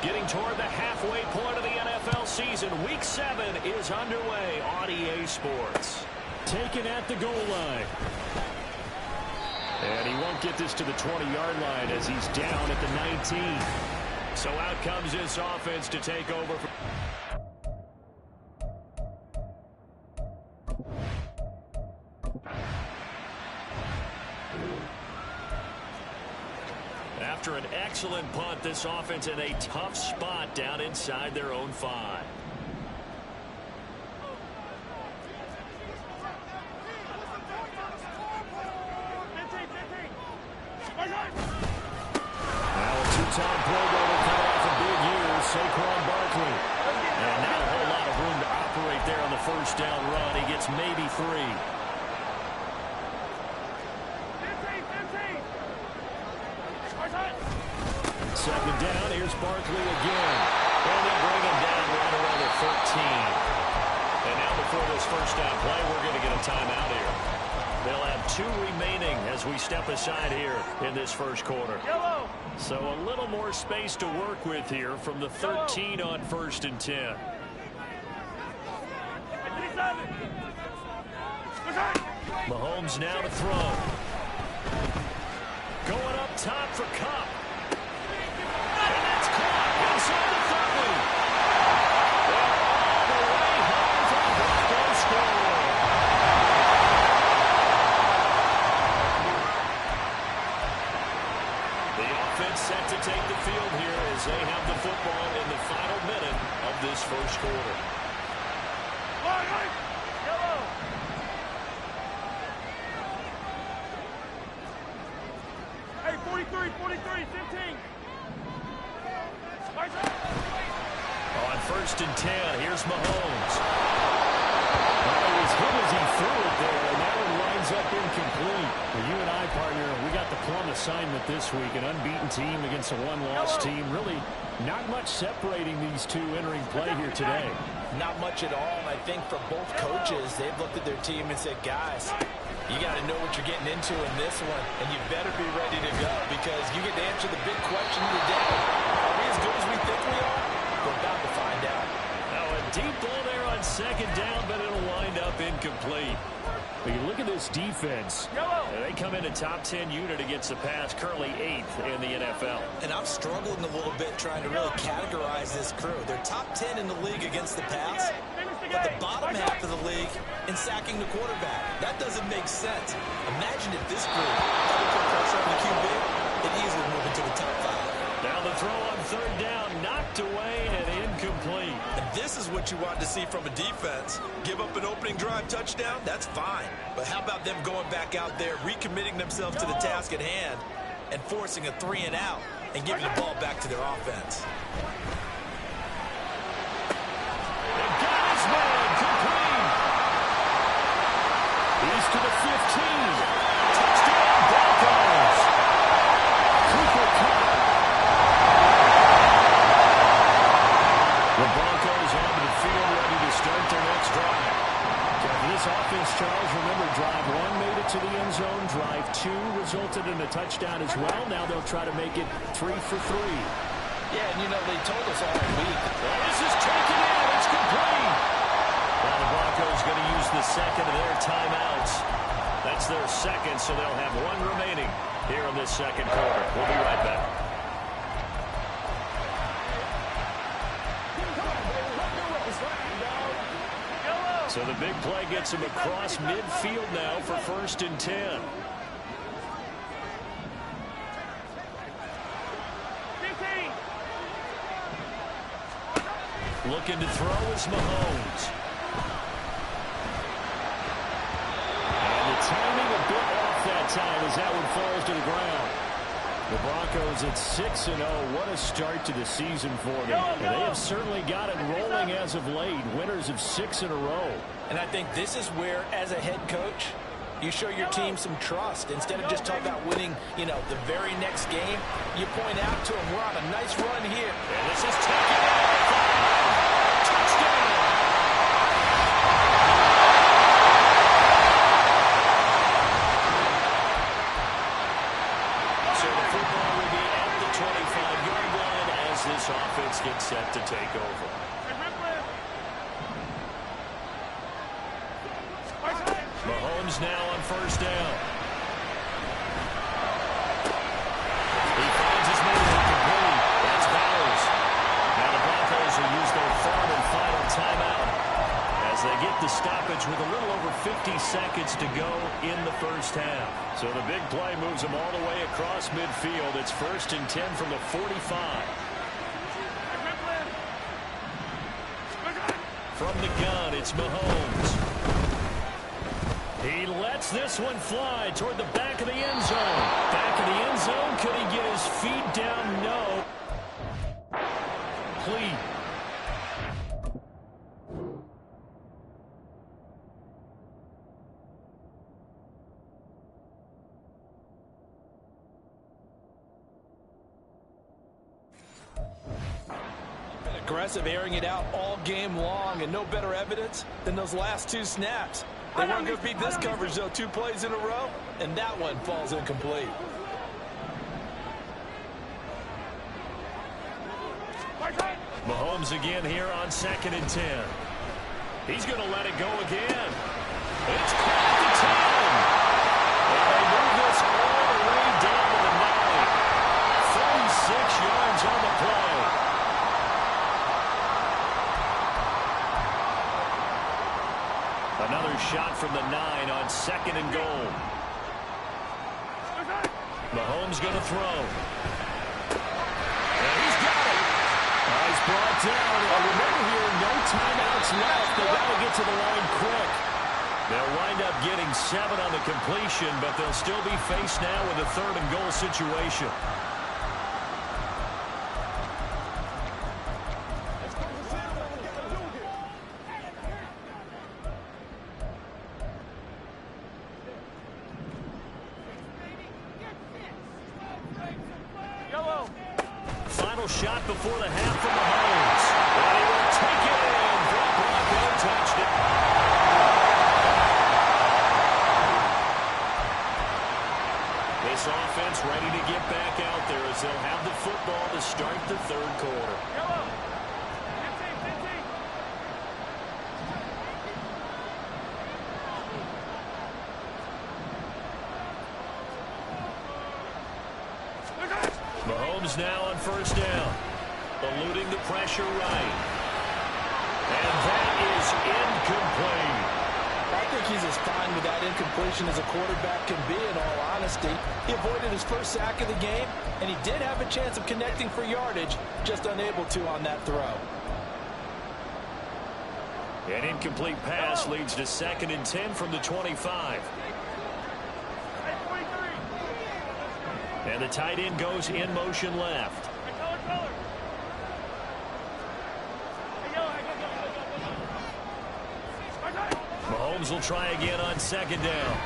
Getting toward the halfway point of the NFL season. Week 7 is underway on EA Sports. Taken at the goal line. And he won't get this to the 20-yard line as he's down at the 19. So out comes this offense to take over. After an excellent punt, this offense in a tough spot down inside their own 5. Now a two-time Pro Bowler coming off a big year, Saquon Barkley. And not a whole lot of room to operate there on the first down run. He gets maybe 3. Second down, here's Barkley again. And they bring him down right around the 13. And now before this first down play, we're going to get a timeout here. They'll have 2 remaining as we step aside here in this first quarter. So a little more space to work with here from the 13 on 1st and 10. Mahomes now to throw. Going up top for Kupp. And that's caught inside the 30. They're all the way home for the Broncos score. The offense set to take the field here as they have the football in the final minute of this first quarter. Hey, 43, 15. On 1st and 10, here's Mahomes. Well, it was him as he threw it there, and that one winds up incomplete. Well, you and I, partner, we got the plum assignment this week. An unbeaten team against a one-loss team. Really not much separating these two entering play here today. Not much at all, and I think for both coaches, they've looked at their team and said, guys, you got to know what you're getting into in this one, and you better be ready to go because you get to answer the big question of the day. Are we as good as we think we are? We're about to find out. Now a deep ball there on 2nd down, but it'll wind up incomplete. But you look at this defense. They come in a top 10 unit against the pass, currently 8th in the NFL. And I'm struggling a little bit trying to really categorize this crew. They're top 10 in the league against the pass, but the bottom half of the league in sacking the quarterback. That doesn't make sense. Imagine if this group double put pressure on the QB, it easily move into the top 5. Now the throw on 3rd down, knocked away and incomplete. And this is what you want to see from a defense. Give up an opening drive touchdown, that's fine. But how about them going back out there, recommitting themselves to the task at hand, and forcing a 3 and out, and giving the ball back to their offense. They got his man, complete. He's to the 15. Touchdown, Broncos. Cooper Kupp. The Broncos onto the field, ready to start their next drive. For this offense, Charles, remember, drive 1 made it to the end zone. Drive 2 resulted in a touchdown as well. Now they'll try to make it 3 for 3. Yeah, and you know, they told us all week. Well, this is taken in. It's complete. Now the Broncos going to use the second of their timeouts. That's their second, so they'll have 1 remaining here in this second quarter. We'll be right back. So the big play gets him across midfield now for 1st and 10. Looking to throw is Mahomes. And the timing a bit off that time as that one falls to the ground. The Broncos at 6-0. What a start to the season for them. And they have certainly got it rolling as of late. Winners of 6 in a row. And I think this is where, as a head coach, you show your team some trust. Instead of just talking about winning, you know, the very next game, you point out to them, we're on a nice run here. And this is taken out. Touchdown. So the football will be at the 25-yard line as as this offense gets set to take over. Mahomes now on first down. He finds his man incomplete. That's Bowers. Now the Broncos will use their third and final timeout as they get the stoppage with a little over 50 seconds to go in the first half. So the big play moves them all the way across midfield. It's 1st and 10 from the 45. From the gun, it's Mahomes. He lets this one fly toward the back of the end zone. Back of the end zone. Could he get his feet down? No. Complete. Aggressive, airing it out all game long, and no better evidence than those last 2 snaps. They weren't going to beat this coverage, though. 2 plays in a row, and that one falls incomplete. Mahomes again here on 2nd and 10. He's going to let it go again. It's caught at the 10. And they move this all the way down to the 9. 36 yards on the play. Another shot from the 9 on 2nd and goal. Mahomes going to throw. And he's got it. He's brought down. Remember here, no timeouts left. They've got to get to the line quick. They'll wind up getting 7 on the completion, but they'll still be faced now with a 3rd and goal situation. Shot before the half from Mahomes. And he will take it in for a Bronco touchdown. This offense ready to get back out there as they'll have the football to start the 3rd quarter. Mahomes now on first down. Eluding the pressure right. And that is incomplete. I think he's as fine with that incompletion as a quarterback can be, in all honesty. He avoided his first sack of the game, and he did have a chance of connecting for yardage, just unable to on that throw. An incomplete pass leads to 2nd and 10 from the 25. And the tight end goes in motion left. Mahomes will try again on 2nd down.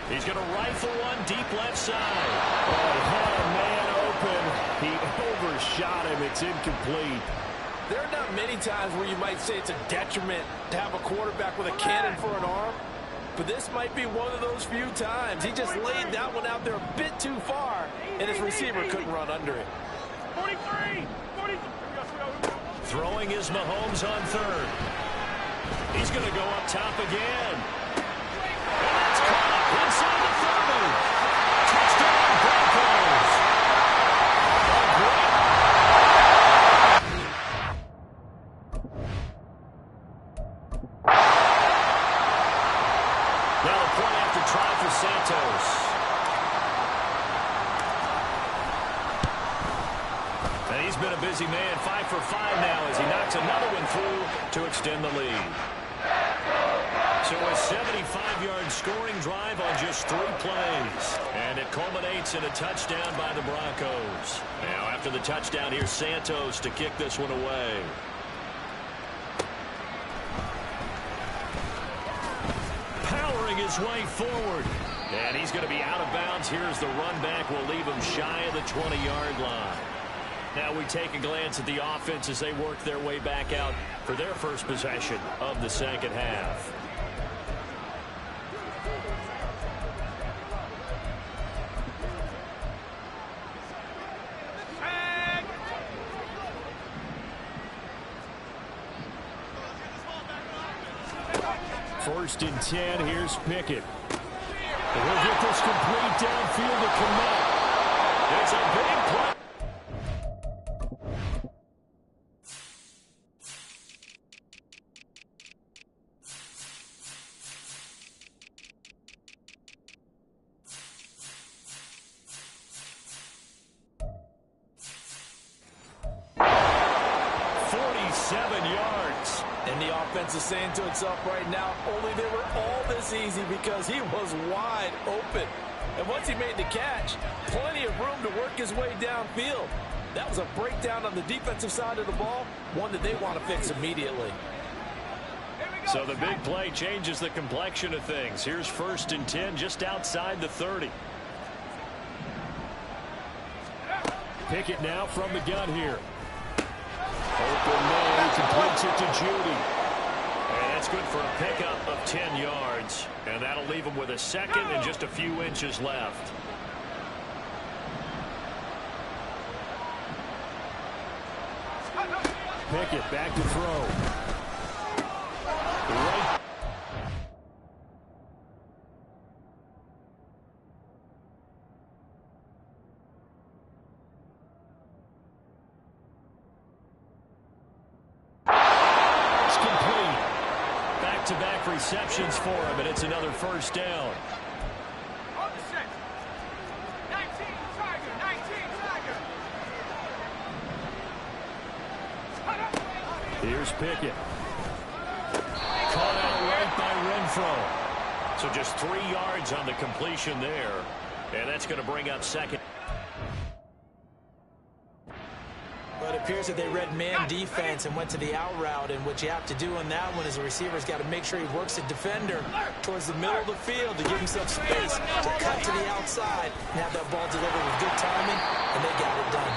He's going to rifle one deep left side. Oh, had a man open. He overshot him. It's incomplete. There are not many times where you might say it's a detriment to have a quarterback with a cannon for an arm. But this might be one of those few times. He just laid that one out there a bit too far, and his receiver couldn't run under it. 43! Throwing is Mahomes on 3rd. He's going to go up top again. And that's caught inside the 30. Touchdown, Broncos. Now a point after try for Santos. And he's been a busy man, 5 for 5 now as he knocks another one through to extend the lead. So a 75-yard scoring drive on just 3 plays. And it culminates in a touchdown by the Broncos. Now after the touchdown, here's Santos to kick this one away. Powering his way forward. And he's going to be out of bounds. Here's the run back. Will leave him shy of the 20-yard line. Now we take a glance at the offense as they work their way back out for their first possession of the second half. First and 10, here's Pickett. We'll get this complete downfield to connect. It's a big play. And the offense is saying to itself right now, only they were all this easy because he was wide open. And once he made the catch, plenty of room to work his way downfield. That was a breakdown on the defensive side of the ball, one that they want to fix immediately. So the big play changes the complexion of things. Here's first and 10 just outside the 30. Pickett now from the gun here. Open man, completes it to Judy. And that's good for a pickup of 10 yards. And that'll leave him with a second and just a few inches left. Pickett back to throw. Right. Back-to-back receptions for him, and it's another first down. On the set. 19, Tiger, 19, Tiger. Here's Pickett. Caught out right by Renfro. So just 3 yards on the completion there, and that's going to bring up second. But it appears that they read man defense and went to the out route, and what you have to do on that one is the receiver's got to make sure he works the defender towards the middle of the field to give himself space to cut to the outside and have that ball delivered with good timing, and they got it done.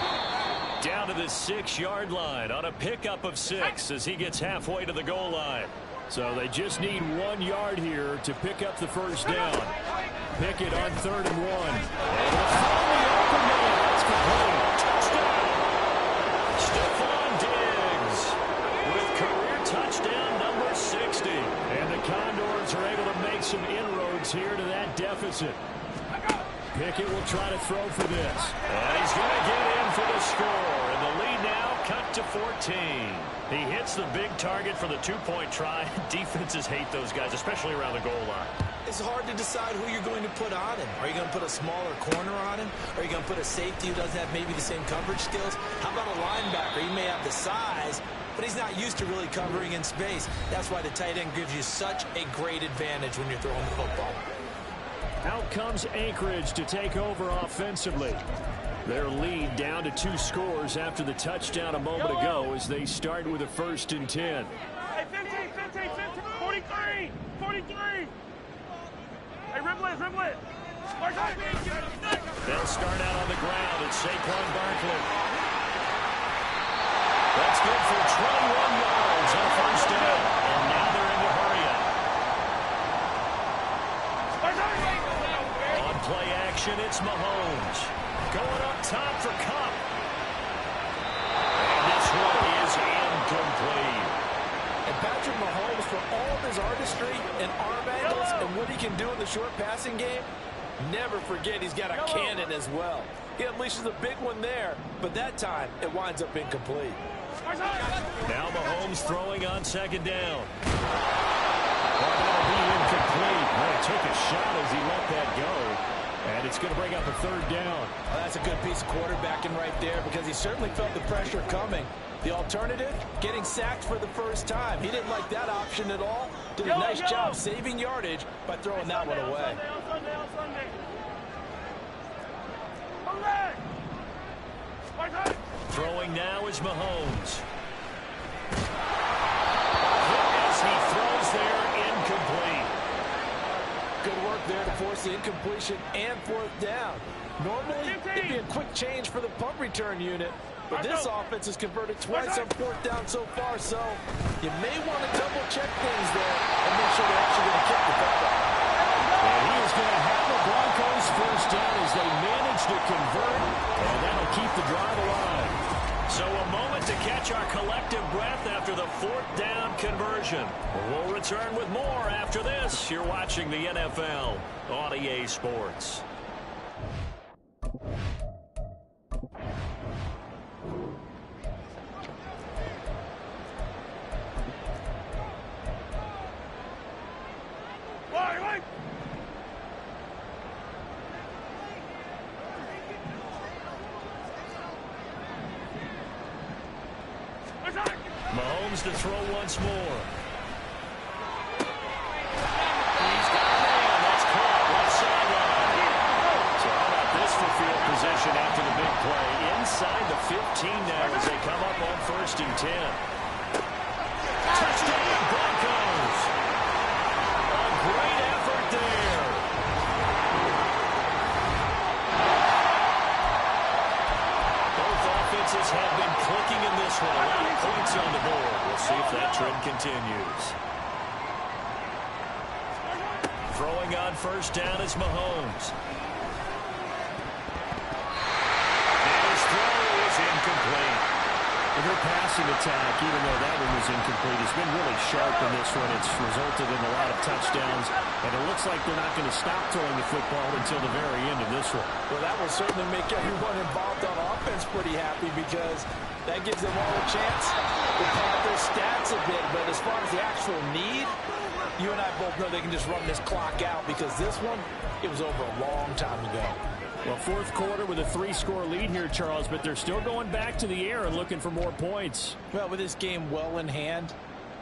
Down to the 6-yard line on a pickup of 6 as he gets halfway to the goal line. So they just need 1 yard here to pick up the first down. Pickett on 3rd and 1. And the open man. That's complete. Stephon Diggs with career touchdown number 60. And the Condors are able to make some inroads here to that deficit. Pickett will try to throw for this. And he's going to get in for the score. And the lead now cut to 14. He hits the big target for the 2-point try. Defenses hate those guys, especially around the goal line. It's hard to decide who you're going to put on him. Are you going to put a smaller corner on him? Are you going to put a safety who doesn't have maybe the same coverage skills? How about a linebacker? He may have the size, but he's not used to really covering in space. That's why the tight end gives you such a great advantage when you're throwing the football. Out comes Anchorage to take over offensively. Their lead down to 2 scores after the touchdown a moment ago as they start with a 1st and 10. Hey, 15, 15, 15, 43, 43. Hey, ribble it, ribble it. They'll start out on the ground at Saquon Barkley. That's good for 21 yards on 1st down. And now they're in the hurry up. On play action, it's Mahomes. Going up top for Cup. And this one is incomplete. And Patrick Mahomes, for all of his artistry and arm angles and what he can do in the short passing game, never forget he's got a cannon as well. He unleashes a big one there, but that time it winds up incomplete. Now Mahomes throwing on 2nd down. That'll be incomplete. Well, he took a shot as he let that go. And it's going to bring up a 3rd down. Well, that's a good piece of quarterbacking right there because he certainly felt the pressure coming. The alternative, getting sacked for the first time. He didn't like that option at all. Did a nice job saving yardage by throwing that one away. Throwing now is Mahomes. As he throws there, incomplete. Good work there to force the incompletion and 4th down. Normally, it'd be a quick change for the punt return unit, but this offense has converted twice on 4th down so far, so you may want to double-check things there and make sure they're actually going to kick the football. And he is going to have the Broncos first down as they manage to convert, and that'll keep the drive alive. So a moment to catch our collective breath after the 4th down conversion. We'll return with more after this. You're watching the NFL on EA Sports. Mahomes to throw once more. He's got a man. That's caught left sideline. So how about this for field position after the big play? Inside the 15 now as they come up on 1st and 10. Touchdown Broncos. A great effort there. Both offenses have been clicking in this one. A lot of points on the board. We'll see if that trend continues. Throwing on 1st down is Mahomes. And his throw is incomplete. And their passing attack, even though that one was incomplete, has been really sharp in this one. It's resulted in a lot of touchdowns, and it looks like they're not going to stop throwing the football until the very end of this one. Well, that will certainly make everyone involved on offense pretty happy because that gives them all a chance to pad their stats a bit. But as far as the actual need, you and I both know they can just run this clock out because this one, it was over a long time ago. Well, 4th quarter with a 3-score lead here, Charles, but they're still going back to the air and looking for more points. Well, with this game well in hand,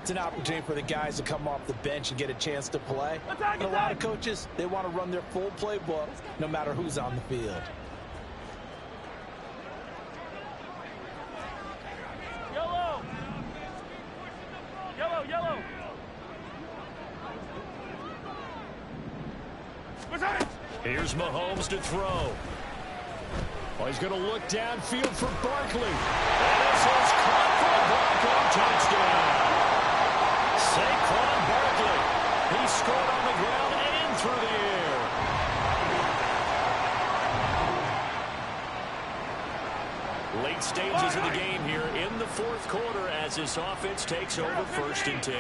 it's an opportunity for the guys to come off the bench and get a chance to play. And a lot of coaches, they want to run their full playbook no matter who's on the field. Yellow! Yellow, yellow! What's that? Here's Mahomes to throw. Oh, he's going to look downfield for Barkley. And this is caught for a Bronco touchdown. Saquon Barkley. He scored on the ground and through the air. Late stages of the game here in the 4th quarter as this offense takes over 1st and 10.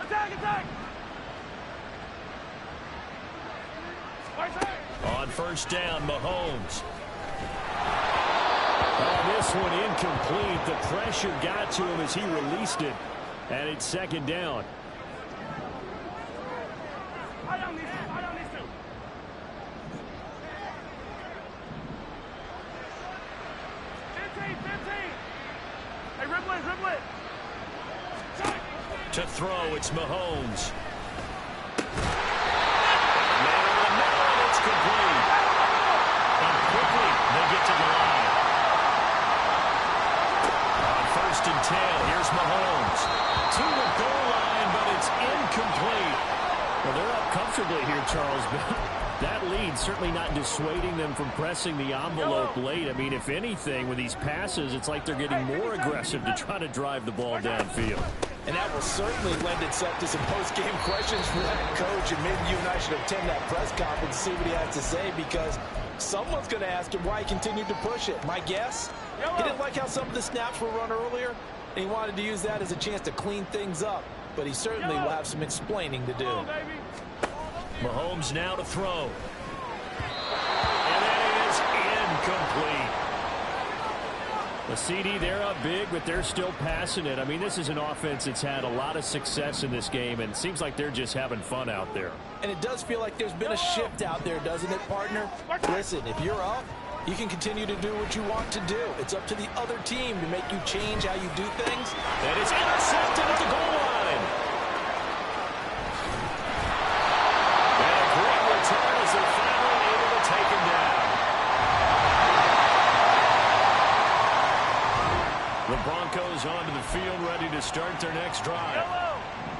Attack, attack! On 1st down, Mahomes. Oh, this one incomplete. The pressure got to him as he released it. And it's 2nd down. I don't need to. 15. Hey, dribble it. To throw, it's Mahomes. Complete. And quickly, they get to the line. On 1st and 10, here's Mahomes. To the goal line, but it's incomplete. Well, they're up comfortably here, Charles, but that lead certainly not dissuading them from pressing the envelope late. I mean, if anything, with these passes, it's like they're getting more aggressive to try to drive the ball downfield. And that will certainly lend itself to some post-game questions for that coach. And maybe you and I should attend that press conference and see what he has to say because someone's going to ask him why he continued to push it. My guess, he didn't like how some of the snaps were run earlier, and he wanted to use that as a chance to clean things up. But he certainly will have some explaining to do. Mahomes now to throw. And that is incomplete. The CD, they're up big, but they're still passing it. I mean, this is an offense that's had a lot of success in this game, and it seems like they're just having fun out there. And it does feel like there's been a shift out there, doesn't it, partner? Listen, if you're up, you can continue to do what you want to do. It's up to the other team to make you change how you do things. And it's intercepted at the goal line. And a great return as they're finally able to take him down. The Broncos onto the field, ready to start their next drive.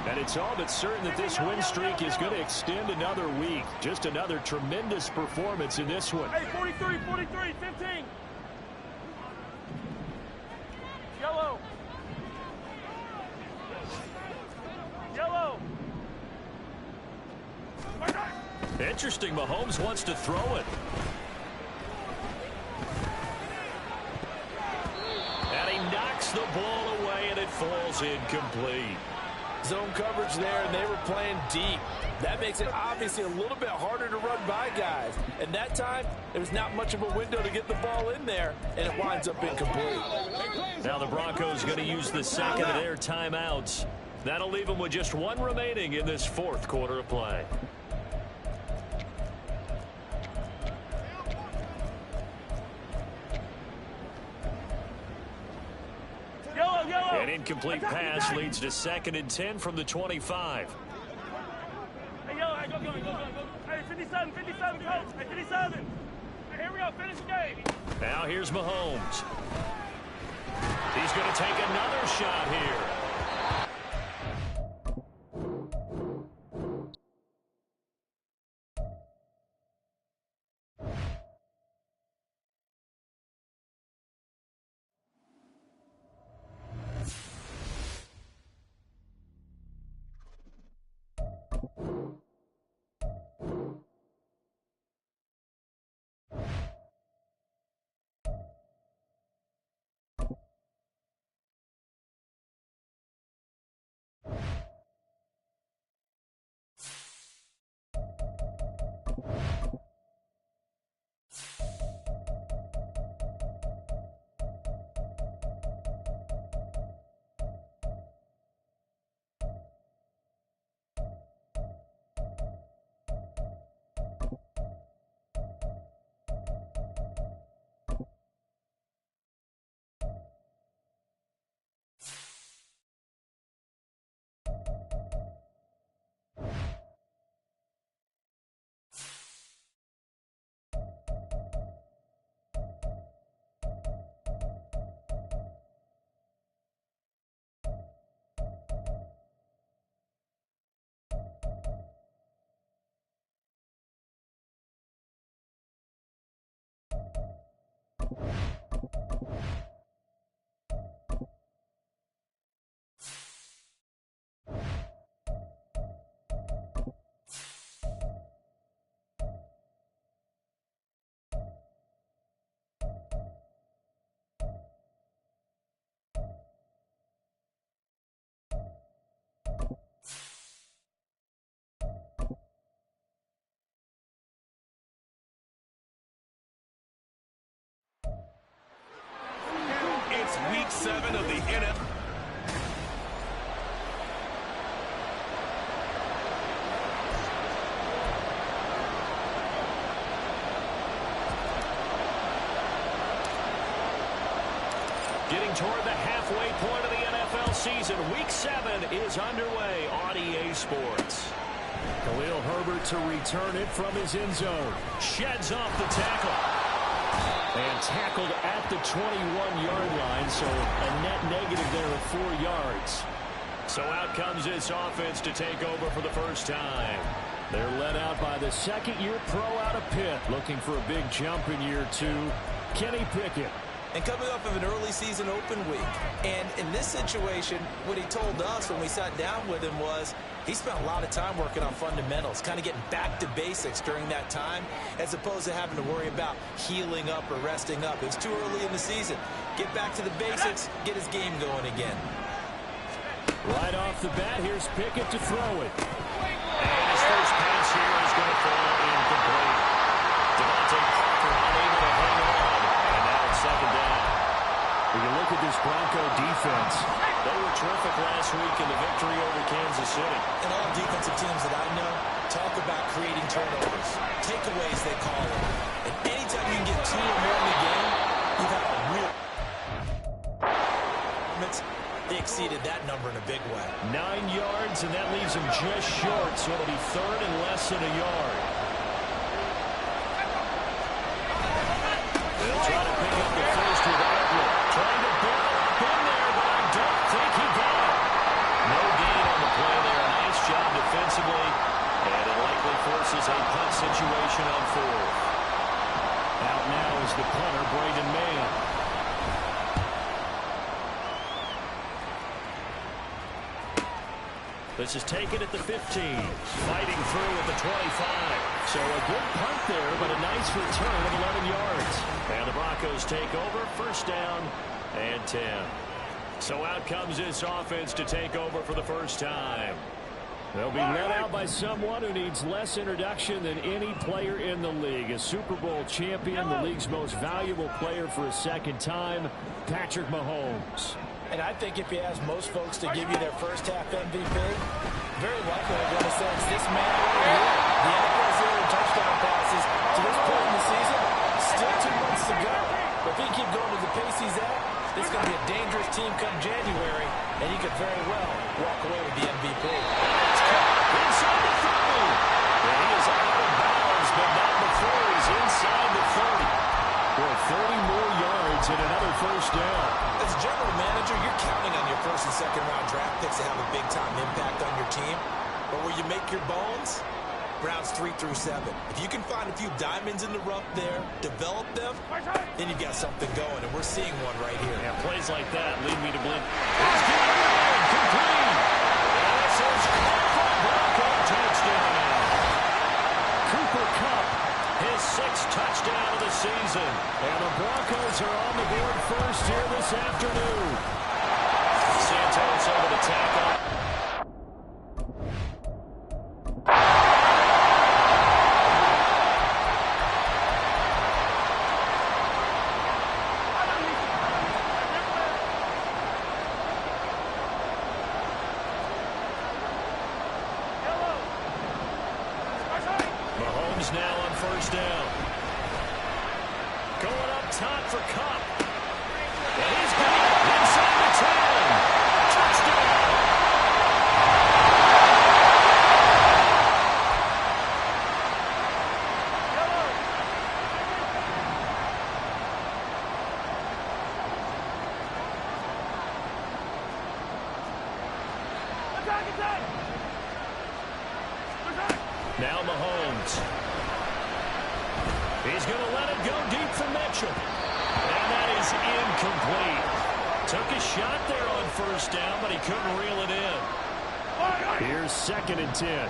And it's all but certain that this win streak is going to extend another week. Just another tremendous performance in this one. Hey, 43, 15. Yellow. Interesting, Mahomes wants to throw it. the ball away, and it falls incomplete. Zone coverage there, and they were playing deep. That makes it obviously a little bit harder to run by guys. And that time, there's not much of a window to get the ball in there, and it winds up incomplete. Now the Broncos going to use the second of their timeouts. That'll leave them with just one remaining in this fourth quarter of play. An incomplete pass leads to 2nd and 10 from the 25. Hey, go. Hey, 57, coach. Hey, 57. Hey, here we go, finish the game. Now here's Mahomes. He's going to take another shot here. It's week 7 of the NFL. Getting toward the halfway point of the NFL season. Week 7 is underway on EA Sports. Khalil Herbert to return it from his end zone. Sheds off the tackle. And tackled at the 21-yard line, so a net negative there of 4 yards. So out comes this offense to take over for the first time. They're led out by the second-year pro out of Pitt, looking for a big jump in year 2, Kenny Pickett. And coming off of an early season open week. And in this situation, what he told us when we sat down with him was he spent a lot of time working on fundamentals, kind of getting back to basics during that time, as opposed to having to worry about healing up or resting up. It was too early in the season. Get back to the basics, get his game going again. Right off the bat, here's Pickett to throw it. And his first pass here is going to fall incomplete. Devontae Parker unable to hang on. And now it's 2nd down. When you look at this Bronco defense, they were terrific last week in the victory over Kansas City. And all defensive teams that I know talk about creating turnovers. Takeaways, they call it. And anytime you can get 2 or more in the game, you've had a real... They exceeded that number in a big way. 9 yards, and that leaves him just short, so it'll be 3rd and less than a yard. They'll try to pick up the first with Everett. Trying to barrel up in there, but I don't think he got it. No gain on the play there. Nice job defensively, and it likely forces a punt situation on 4th. out now is the punter, Braden Mann. This is taken at the 15. Fighting through at the 25. So a good punt there, but a nice return of 11 yards. And the Broncos take over. First down and 10. So out comes this offense to take over for the first time. They'll be led out by someone who needs less introduction than any player in the league. A Super Bowl champion, the league's most valuable player for a second time, Patrick Mahomes. And I think if you ask most folks to give you their first half MVP, very likely they're going to say it's this man right here. The NFL zero touchdown passes to this point in the season. Still 2 months to go. But if he keep going to the pace he's at, this is going to be a dangerous team come January, and he could very well walk away with the MVP. Inside the 30. And he is out of bounds, but not before he's inside the 30. For 30 more yards and another first down. As a general manager, you're counting on your first and second round draft picks to have a big-time impact on your team. But where you make your bones, rounds 3 through 7. If you can find a few diamonds in the rough there, develop them, then you've got something going, and we're seeing one right here. Yeah, plays like that lead me to blink. He's getting it complete. And this is Cooper Bronco touchdown. Cooper Kupp, his 6th touchdown of the season. And the Broncos are on the board first here this afternoon. Santos over the tackle. Now on first down. Going up top for Kupp. And he's got it inside the 10. Touchdown. Now Mahomes. He's going to let it go deep for Mitchell. And that is incomplete. Took a shot there on first down, but he couldn't reel it in. Here's 2nd and 10.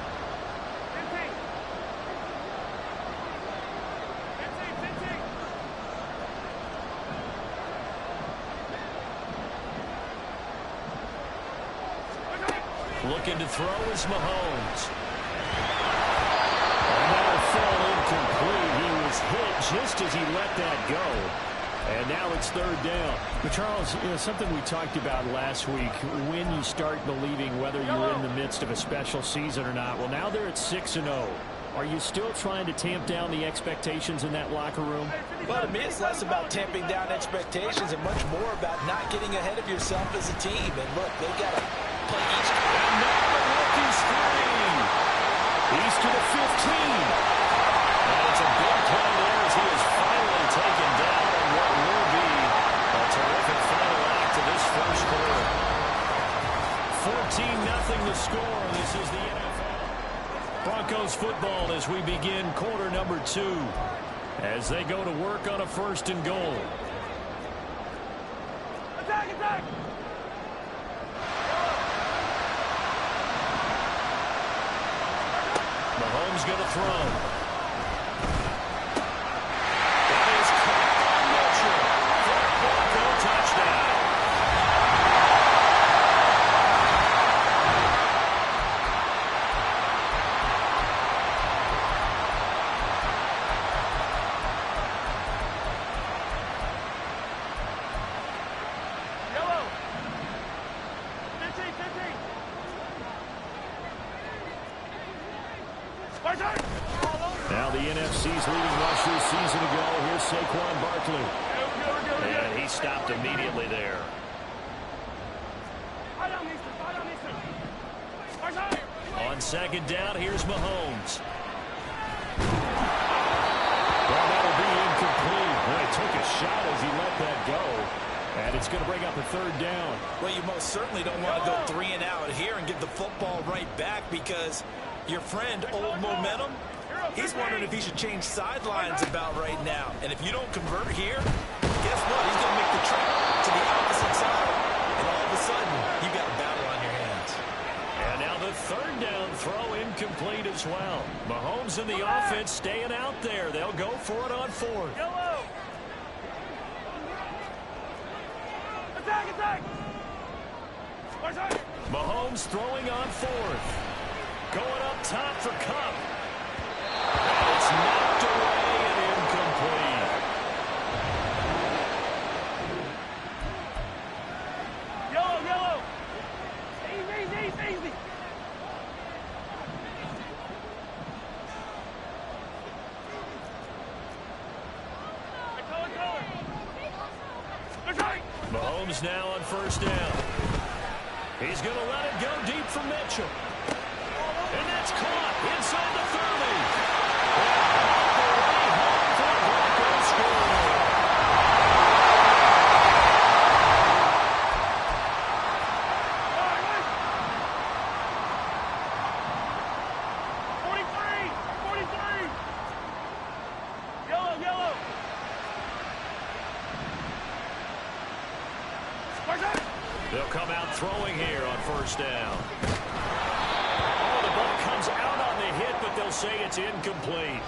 Looking to throw is Mahomes. Incomplete. He was hit just as he let that go. And now it's 3rd down. But Charles, something we talked about last week, when you start believing whether you're in the midst of a special season or not. Well, now they're at 6-0. Are you still trying to tamp down the expectations in that locker room? Well, to me, it's less about tamping down expectations and much more about not getting ahead of yourself as a team. And look, they got to play each game. And now the rookie screen. He's to the 15. And it's a big play there as he is finally taken down on what will be a terrific final act of this first quarter. 14-0 the score. This is the NFL. Broncos football as we begin quarter number 2 as they go to work on a 1st and goal. Attack, attack! Mahomes going to throw. That is caught by Mitchell for a Bronco touchdown. Yellow! 15, 15! Now the NFC's leading rusher season ago. Here's Saquon Barkley. And he stopped immediately there. On 2nd down, here's Mahomes. Well, that'll be incomplete. Boy, took a shot as he let that go. And it's going to bring up a 3rd down. Well, you most certainly don't want to go 3 and out here and get the football right back because your friend, Old Momentum, he's wondering if he should change sidelines about right now. And if you don't convert here, guess what? He's going to make the trip to the opposite side. And all of a sudden, you've got a battle on your hands. And now the 3rd down throw incomplete as well. Mahomes and the offense staying out there. They'll go for it on 4th. Yellow! Attack, attack! Mahomes throwing on fourth. Going up top for Cup. And it's knocked away and incomplete. Yellow. Easy. Mahomes now on first down. He's going to let it go deep for Mitchell. And that's caught inside the 30. And on the way home for the Broncos score. Yellow. They'll come out throwing here on first down. Oh, the ball comes out on the hit, but they'll say it's incomplete.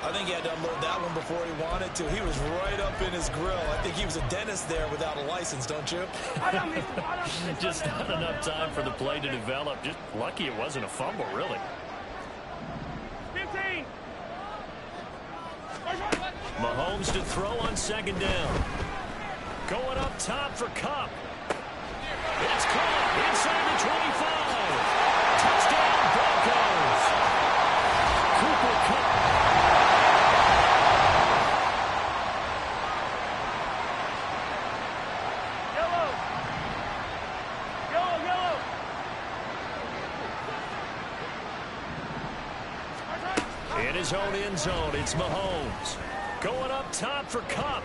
I think he had to unload that one before he wanted to. He was right up in his grill. I think he was a dentist there without a license, don't you? Just not enough time for the play to develop. Just lucky it wasn't a fumble, really. 15. Mahomes to throw on second down. Going up top for Cup. It's caught inside the 25. Touchdown, Broncos. Cooper Cup. Yellow. In his own end zone, it's Mahomes. Going up top for Cup.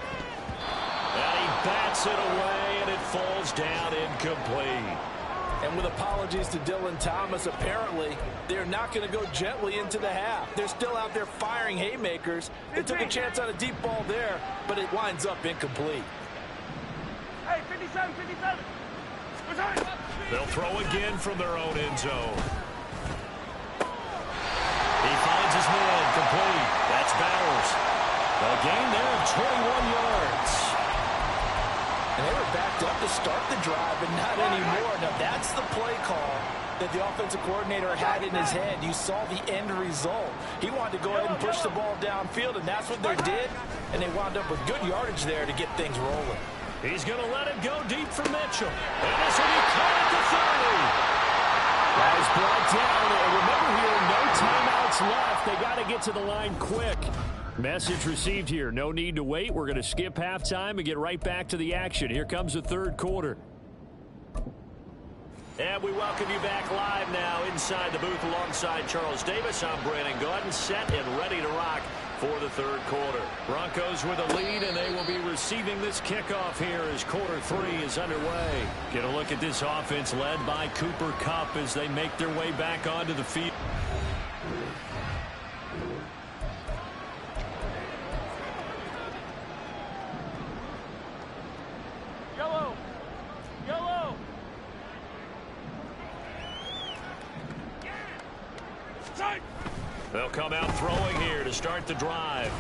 And he bats it away, and it falls down incomplete. And with apologies to Dylan Thomas, apparently they're not going to go gently into the half. They're still out there firing haymakers. They took a chance on a deep ball there, but it winds up incomplete. Hey, 57. They'll throw again from their own end zone. He finds his man complete. That's Bowers. A gain there of 21 yards. And they were backed up to start the drive, but not anymore. Now, that's the play call that the offensive coordinator had in his head. You saw the end result. He wanted to go ahead and push the ball downfield, and that's what they did. And they wound up with good yardage there to get things rolling. He's going to let it go deep for Mitchell. And this will be caught at the 30. That is brought down. And remember here, no timeouts left. They got to get to the line quick. Message received here. No need to wait. We're going to skip halftime and get right back to the action. Here comes the third quarter. And we welcome you back live now inside the booth alongside Charles Davis. I'm Brandon Gordon, set and ready to rock for the third quarter. Broncos with a lead, and they will be receiving this kickoff here as quarter three is underway. Get a look at this offense led by Cooper Kupp as they make their way back onto the field. Yellow. They'll come out throwing here to start the drive.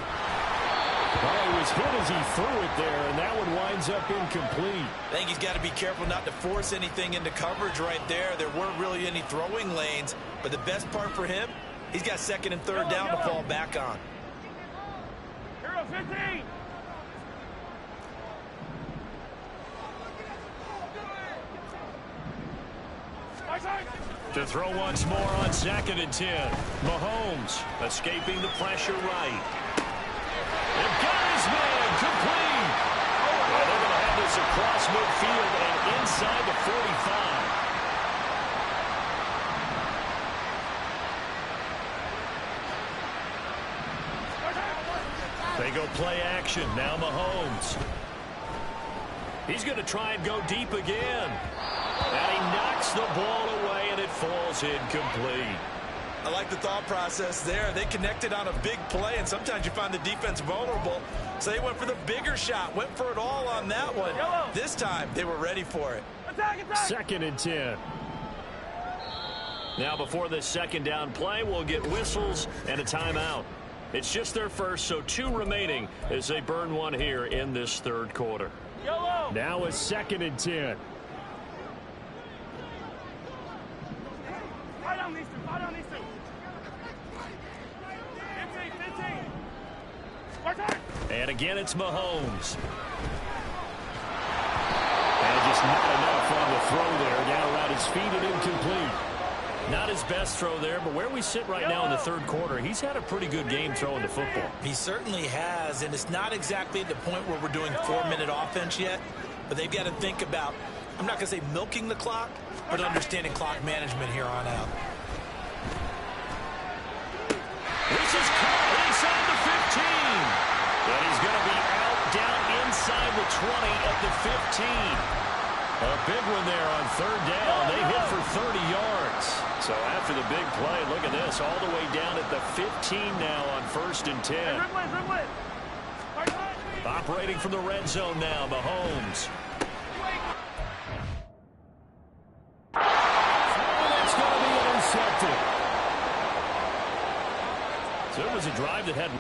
Well, he was hit as he threw it there, and that one winds up incomplete. I think he's got to be careful not to force anything into coverage right there. There weren't really any throwing lanes, but the best part for him, he's got second and third down to fall back on. Hero 15. To throw once more on second and 10. Mahomes escaping the pressure right. And got his man complete. And they're going to have this across midfield and inside the 45. They go play action. Now Mahomes. He's going to try and go deep again. And he knocks the ball away, and it falls incomplete. I like the thought process there. They connected on a big play, and sometimes you find the defense vulnerable. So they went for the bigger shot, went for it all on that one. This time, they were ready for it. Attack. Second and 10. Now, before this second down play, we'll get whistles and a timeout. It's just their first, so 2 remaining as they burn one here in this third quarter. Yellow. Now a second and 10. And again, it's Mahomes. And just not enough on the throw there. Down around his feet and incomplete. Not his best throw there, but where we sit right now in the third quarter, he's had a pretty good game throwing the football. He certainly has, and it's not exactly at the point where we're doing 4-minute offense yet, but they've got to think about, I'm not going to say milking the clock, but understanding clock management here on out. This is caught inside the 15. And he's going to be out down inside the 20 at the 15. A big one there on third down. They hit for 30 yards. So after the big play, look at this, all the way down at the 15 now on 1st and 10. Operating from the red zone now, Mahomes. That's going to be intercepted. So it was a drive that had...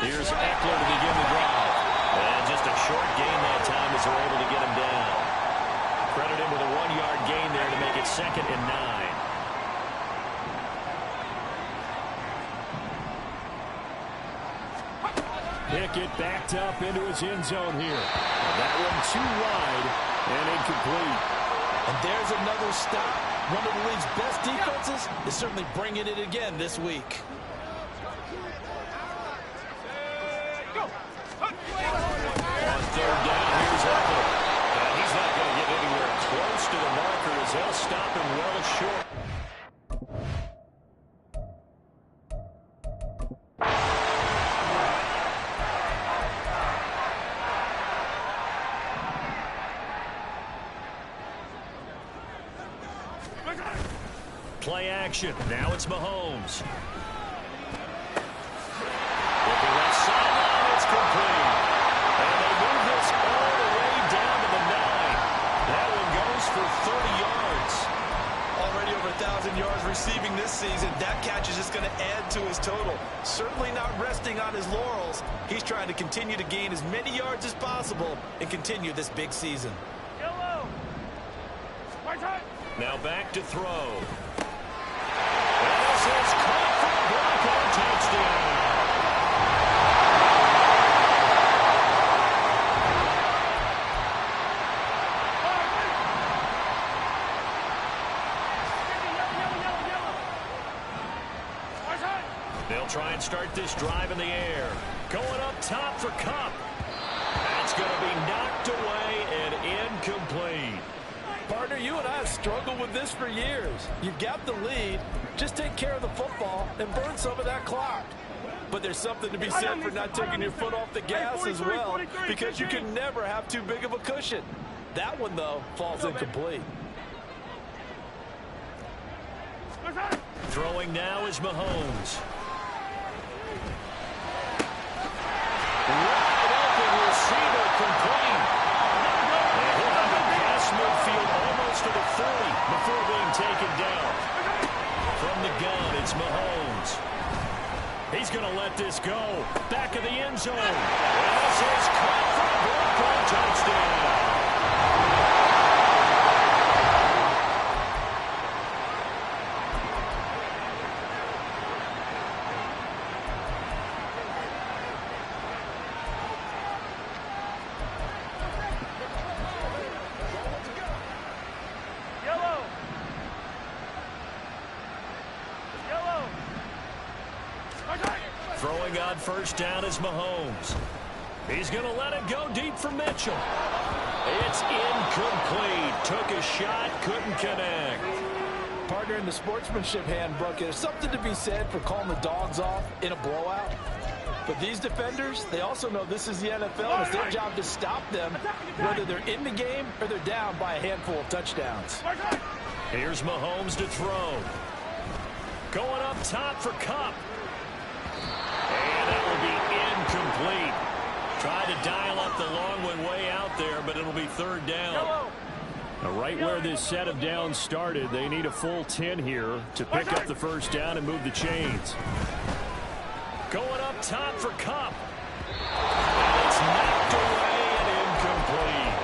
Here's Eckler to begin the drive. And just a short gain that time as they're able to get him down. Credit him with a 1-yard gain there to make it 2nd and 9. Pickett backed up into his end zone here. And that one too wide and incomplete. And there's another stop. One of the league's best defenses is certainly bringing it again this week. On third down, here's Eckler. And he's not going to get anywhere close to the marker as they'll stop him well short. Play action. Now it's Mahomes. With the left sideline, it's complete. And they move this all the way down to the 9. That one goes for 30 yards. Already over 1,000 yards receiving this season. That catch is just going to add to his total. Certainly not resting on his laurels. He's trying to continue to gain as many yards as possible and continue this big season. Now back to throw. And this is caught for a Bronco touchdown. They'll try and start this drive in the air. Going up top for Kupp. That's going to be knocked away and incomplete. Partner, you and I have struggled with this for years. You've got the lead. Just take care of the football and burn some of that clock. But there's something to be said for not taking your foot off the gas as well, because you can never have too big of a cushion. That one, though, falls incomplete. Throwing now is Mahomes. Wide open receiver complete. And he'll have it past midfield almost to the 30 before being taken down. From the gun, it's Mahomes. He's going to let this go. Back of the end zone. And this is caught for a Bronco touchdown. Throwing on first down is Mahomes. He's going to let it go deep for Mitchell. It's incomplete. Took a shot, couldn't connect. Partner, in the sportsmanship handbook, there's something to be said for calling the dogs off in a blowout. But these defenders, they also know this is the NFL, and it's their job to stop them, whether they're in the game or they're down by a handful of touchdowns. Here's Mahomes to throw. Going up top for Kupp. And that will be incomplete. Tried to dial up the long one way out there, but it'll be third down. Right where this set of downs started, they need a full 10 here to pick up the first down and move the chains. Going up top for Kupp. And it's knocked away and incomplete.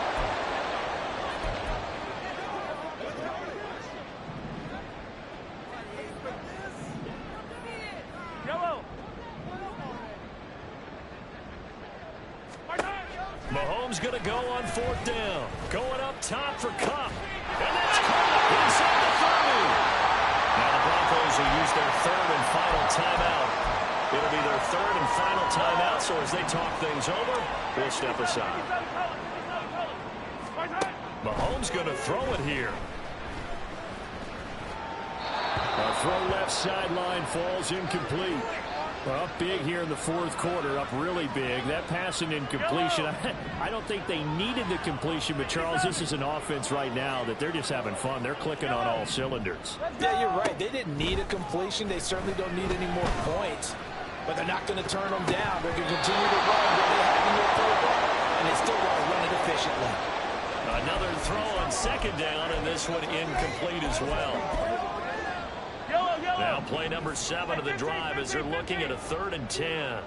Mahomes going to go on fourth down. Going up top for Kupp. And that's caught inside the 30. Now the Broncos will use their third and final timeout. It'll be their third and final timeout, so as they talk things over, we'll step aside. Mahomes going to throw it here. A throw left sideline falls incomplete. Well, up big here in the fourth quarter, up really big. That pass and incompletion, I don't think they needed the completion, but Charles, this is an offense right now that they're just having fun. They're clicking on all cylinders. Yeah, you're right. They didn't need a completion. They certainly don't need any more points, but they're not going to turn them down. They're going to continue to run what they have in their playbook, and they still want to run it efficiently. Another throw on second down, and this one incomplete as well. Now play number 7 of the drive as they're looking at a 3rd and 10.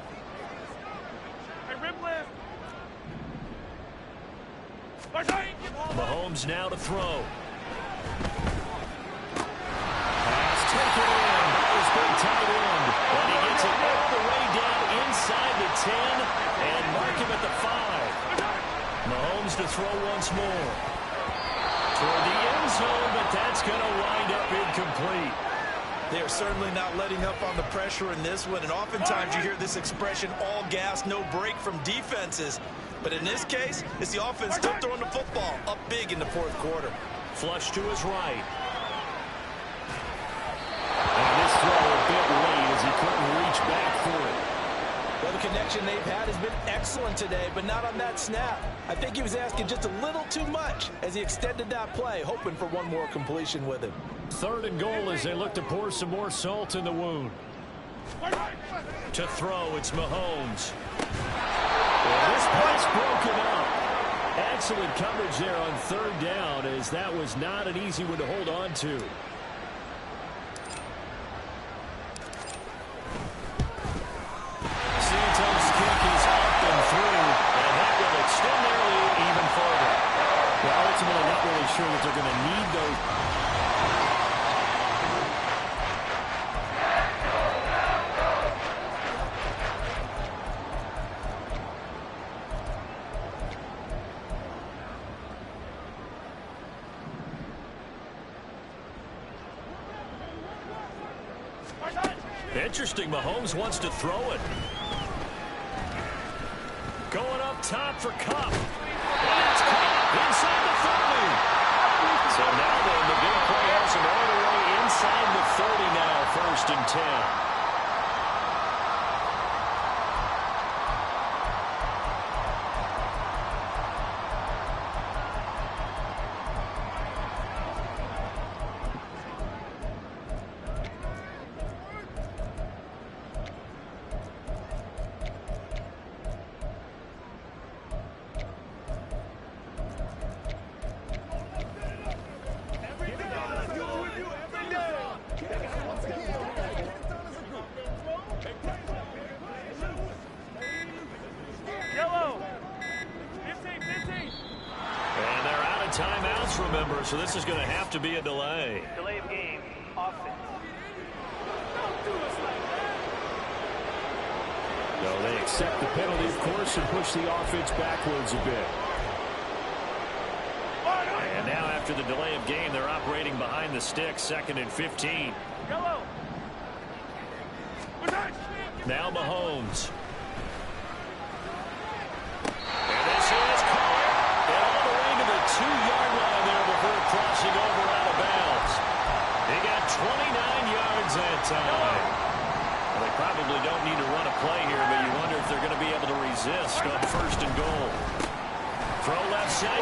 Mahomes now to throw. Pass taken in. That was big tight end. And he gets it all the way down inside the 10 and mark him at the 5. Mahomes to throw once more. Toward the end zone, but that's going to wind up incomplete. They are certainly not letting up on the pressure in this one, and oftentimes you hear this expression, all gas, no break from defenses. But in this case, it's the offense still throwing the football up big in the fourth quarter. Flush to his right. And this throw a bit late as he couldn't reach back for it. Well, the connection they've had has been excellent today, but not on that snap. I think he was asking just a little too much as he extended that play, hoping for one more completion with him. 3rd and goal as they look to pour some more salt in the wound. To throw, it's Mahomes. Well, this pass broken up. Excellent coverage there on 3rd down, as that was not an easy one to hold on to. Santos' kick is up and through, and that will extend their lead even further. Well, ultimately, not really sure that they're going to need those. Interesting, Mahomes wants to throw it. Going up top for Kupp. And it's caught inside the 30. So now then, the big play has him all the way inside the 30 now, 1st and 10. Timeouts, remember, so this is going to have to be a delay. Delay of game, offense. So they accept the penalty, of course, and push the offense backwards a bit. And now after the delay of game, they're operating behind the sticks, 2nd and 15. Now Mahomes. And this is caught. And all the way to the 2-yard line there before crossing over out of bounds. He got 29 yards that time. Well, they probably don't need to run a play here, but you wonder if they're going to be able to resist on 1st and goal. Throw left side.